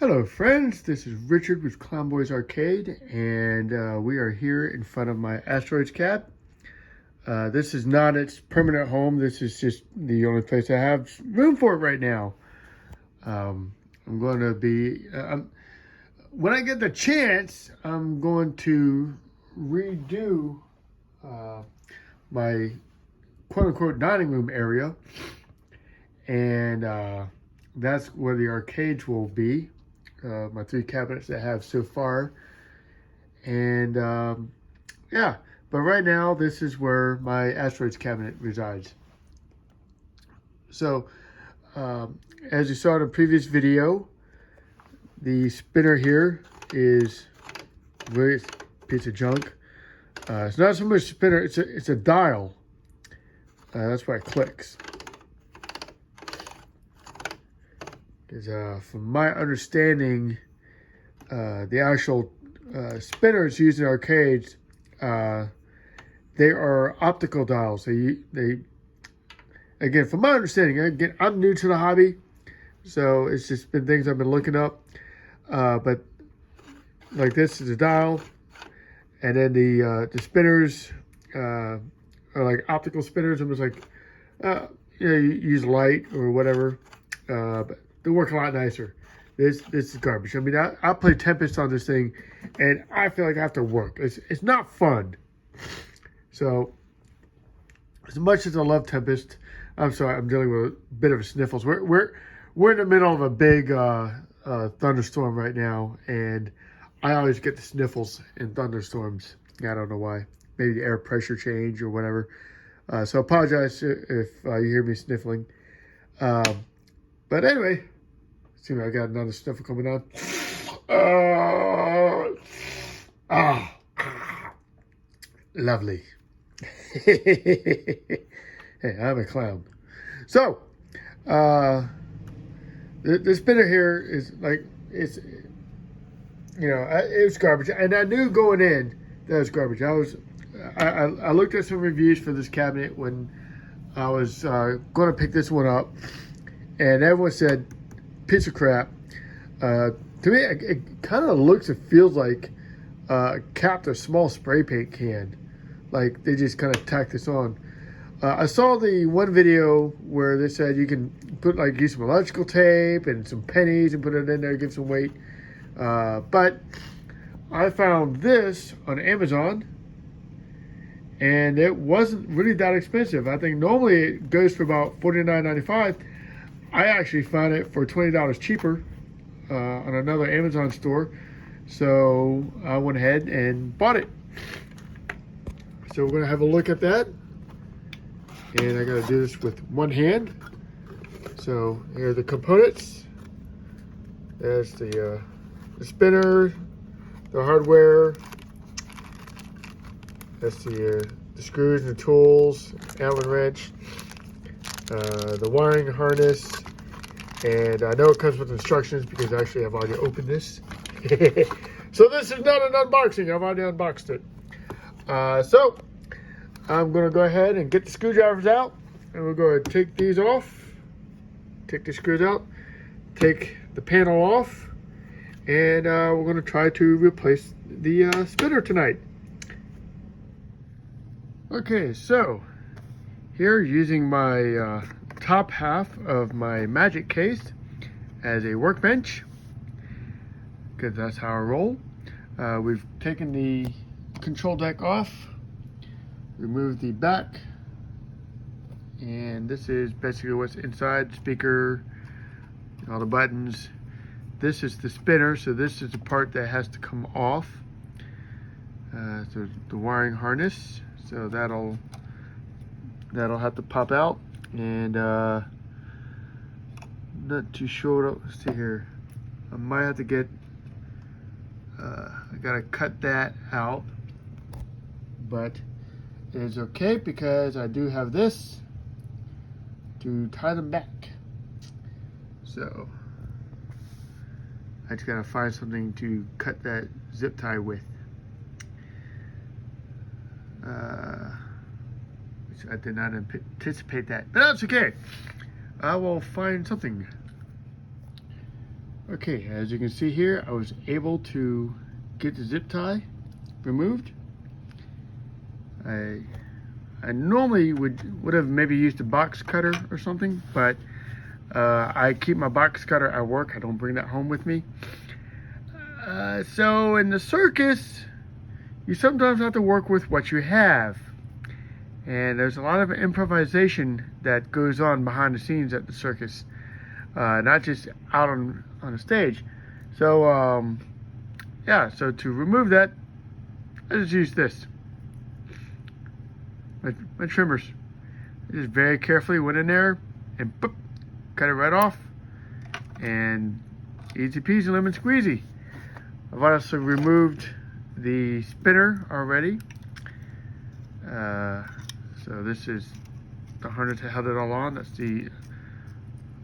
Hello friends, this is Richard with Clown Boys Arcade, and we are here in front of my Asteroids cab. This is not its permanent home. This is just the only place I have room for it right now. I'm going to be, when I get the chance, I'm going to redo my quote-unquote dining room area, and that's where the arcades will be. My 3 cabinets I have so far, and yeah, but right now this is where my Asteroids cabinet resides. So as you saw in a previous video, the spinner here is really a piece of junk. It's not so much a spinner, it's a dial. That's why it clicks. Because from my understanding, the actual spinners used in arcades, they are optical dials. They again, from my understanding, again, I'm new to the hobby, so it's just been things I've been looking up. But like this is a dial, and then the spinners are like optical spinners. Almost like you use light or whatever, but they work a lot nicer. This is garbage. I mean, I play Tempest on this thing, and I feel like I have to work. It's not fun. So, as much as I love Tempest, I'm sorry, I'm dealing with a bit of a sniffles. We're in the middle of a big thunderstorm right now, and I always get the sniffles in thunderstorms. I don't know why. Maybe the air pressure change or whatever. So I apologize if you hear me sniffling. But anyway, see, I got another sniffle coming on. Lovely. Hey, I'm a clown. So, the spinner here is like, it's, it was garbage. And I knew going in that it was garbage. I looked at some reviews for this cabinet when I was going to pick this one up. And everyone said, piece of crap. To me, it kind of looks and feels like capped a small spray paint can. Like they just kind of tacked this on. I saw the one video where they said you can use some electrical tape and some pennies and put it in there, give some weight. But I found this on Amazon, and it wasn't really that expensive. I think normally it goes for about $49.95. I actually found it for $20 cheaper on another Amazon store. So I went ahead and bought it. So we're going to have a look at that. And I got to do this with one hand. So here are the components. There's the spinner, the hardware. That's the screws and the tools, Allen wrench. The wiring harness, and I know it comes with instructions because actually I've already opened this. So this is not an unboxing, I've already unboxed it. So I'm going to go ahead and get the screwdrivers out, and we're going to take these off, take the screws out, take the panel off, and we're going to try to replace the spinner tonight. Okay, so here, using my top half of my magic case as a workbench, because that's how I roll. We've taken the control deck off, removed the back, and this is basically what's inside: speaker, all the buttons. This is the spinner, so this is the part that has to come off. So the wiring harness, so that'll have to pop out, and not too sure. Let's see here, I might have to get I gotta cut that out, but it's okay because I do have this to tie them back. So I just gotta find something to cut that zip tie with. I did not anticipate that, but that's okay. I will find something. Okay, as you can see here, I was able to get the zip tie removed. I normally would have maybe used a box cutter or something, but I keep my box cutter at work. I don't bring that home with me. So in the circus, you sometimes have to work with what you have. And there's a lot of improvisation that goes on behind the scenes at the circus, not just out on the stage. So yeah, so to remove that, I just use this. My trimmers. I just very carefully went in there and boop, cut it right off. And easy peasy lemon squeezy. I've also removed the spinner already. So this is the harness that held it all on. That's I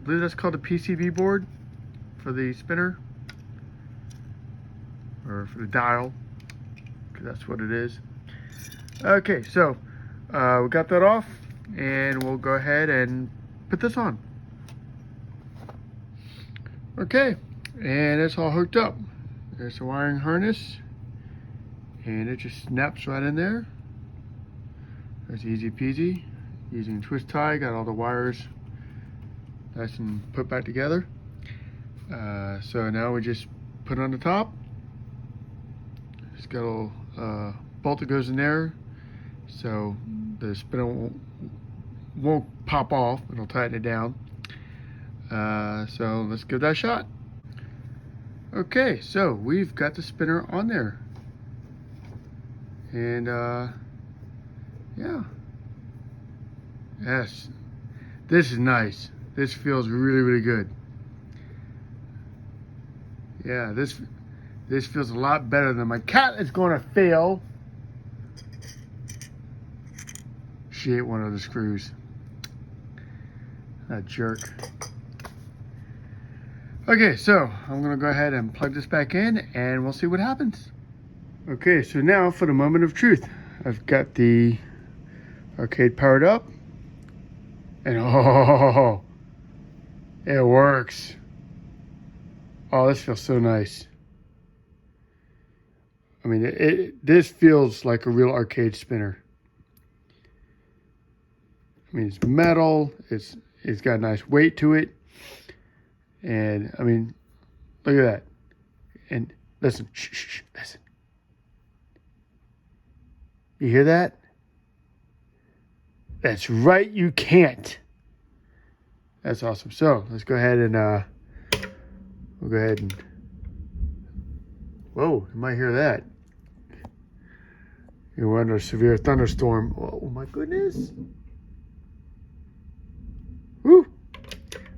believe that's called the PCB board for the spinner, or for the dial, because that's what it is. Okay, so we got that off, and we'll go ahead and put this on. Okay, and it's all hooked up. There's the wiring harness, and it just snaps right in there. That's easy peasy. Using twist tie, got all the wires nice and put back together. So now we just put it on the top. Just got a little bolt that goes in there, so the spinner won't pop off. It'll tighten it down. So let's give that a shot. Okay, so we've got the spinner on there, and yeah, yes, this is nice. This feels really good. Yeah, this feels a lot better than my cat is going to fail. She ate one of the screws. That jerk. Okay, so I'm gonna go ahead and plug this back in, and we'll see what happens. Okay, so now for the moment of truth. I've got the arcade powered up, and oh, it works. Oh, this feels so nice. I mean, this feels like a real arcade spinner. I mean, it's metal. It's got a nice weight to it, and I mean, look at that. And listen, shh, listen. You hear that? That's right, you can't. That's awesome. So let's go ahead and we'll go ahead and, whoa, you might hear that. You're under a severe thunderstorm. Oh my goodness. Woo!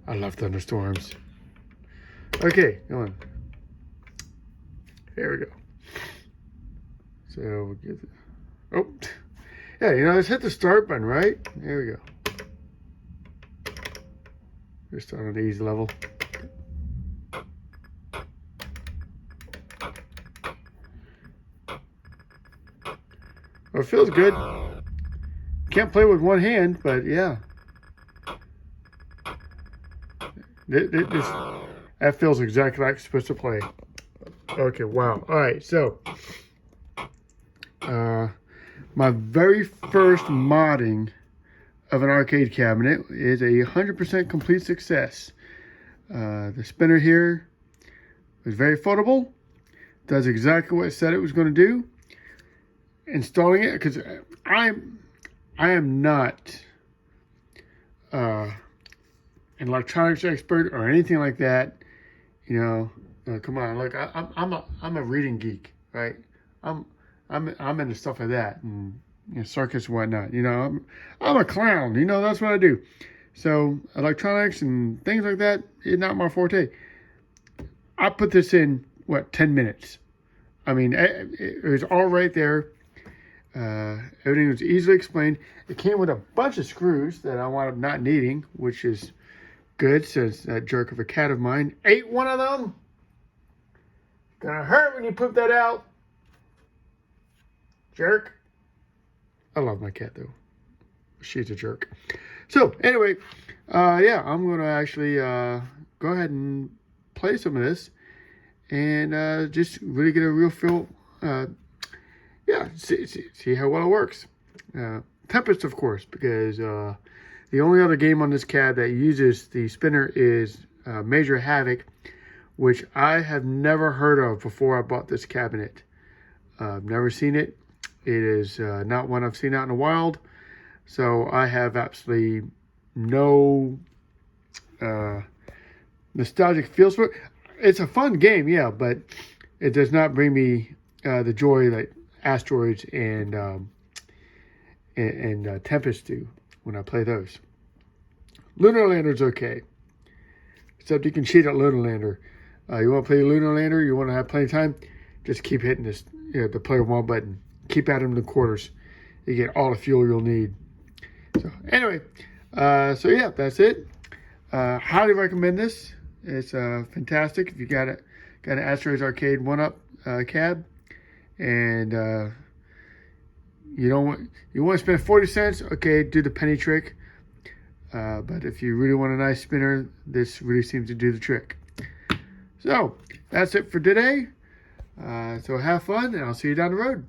I love thunderstorms. Okay, go on. Here we go. So we'll get it. Oh, yeah, you know, let's hit the start button, right? There we go. Just start on the easy level. Well, it feels good. Can't play with one hand, but yeah. That feels exactly like it's supposed to play. Okay, wow. All right, so my very first modding of an arcade cabinet is a 100% complete success. The spinner here was very foldable. Does exactly what it said it was going to do. Installing it, because I am not an electronics expert or anything like that. You know, come on, look, I'm a reading geek, right? I'm into stuff like that, and you know, circus and whatnot. You know, I'm a clown. You know, that's what I do. So electronics and things like that is not my forte. I put this in 10 minutes. I mean, it was all right there. Everything was easily explained. It came with a bunch of screws that I wound up not needing, which is good since that jerk of a cat of mine ate one of them. Gonna hurt when you poop that out. Jerk. I love my cat though. She's a jerk. So anyway, yeah, I'm gonna actually go ahead and play some of this and just really get a real feel. Yeah, see how well it works. Tempest, of course, because the only other game on this cab that uses the spinner is Major Havoc, which I have never heard of before I bought this cabinet. I've never seen it. It is not one I've seen out in the wild, so I have absolutely no nostalgic feels for it. It's a fun game, yeah, but it does not bring me the joy that Asteroids and Tempest do when I play those. Lunar Lander's okay, except you can cheat at Lunar Lander. You want to play Lunar Lander, you want to have plenty of time, just keep hitting this, the player 1 button. Keep at him in the quarters. You get all the fuel you'll need. So anyway, so yeah, that's it. Highly recommend this. It's fantastic. If you got an Asteroids Arcade1Up cab, and you want to spend 40 cents, okay, do the penny trick. But if you really want a nice spinner, this really seems to do the trick. So that's it for today. So have fun, and I'll see you down the road.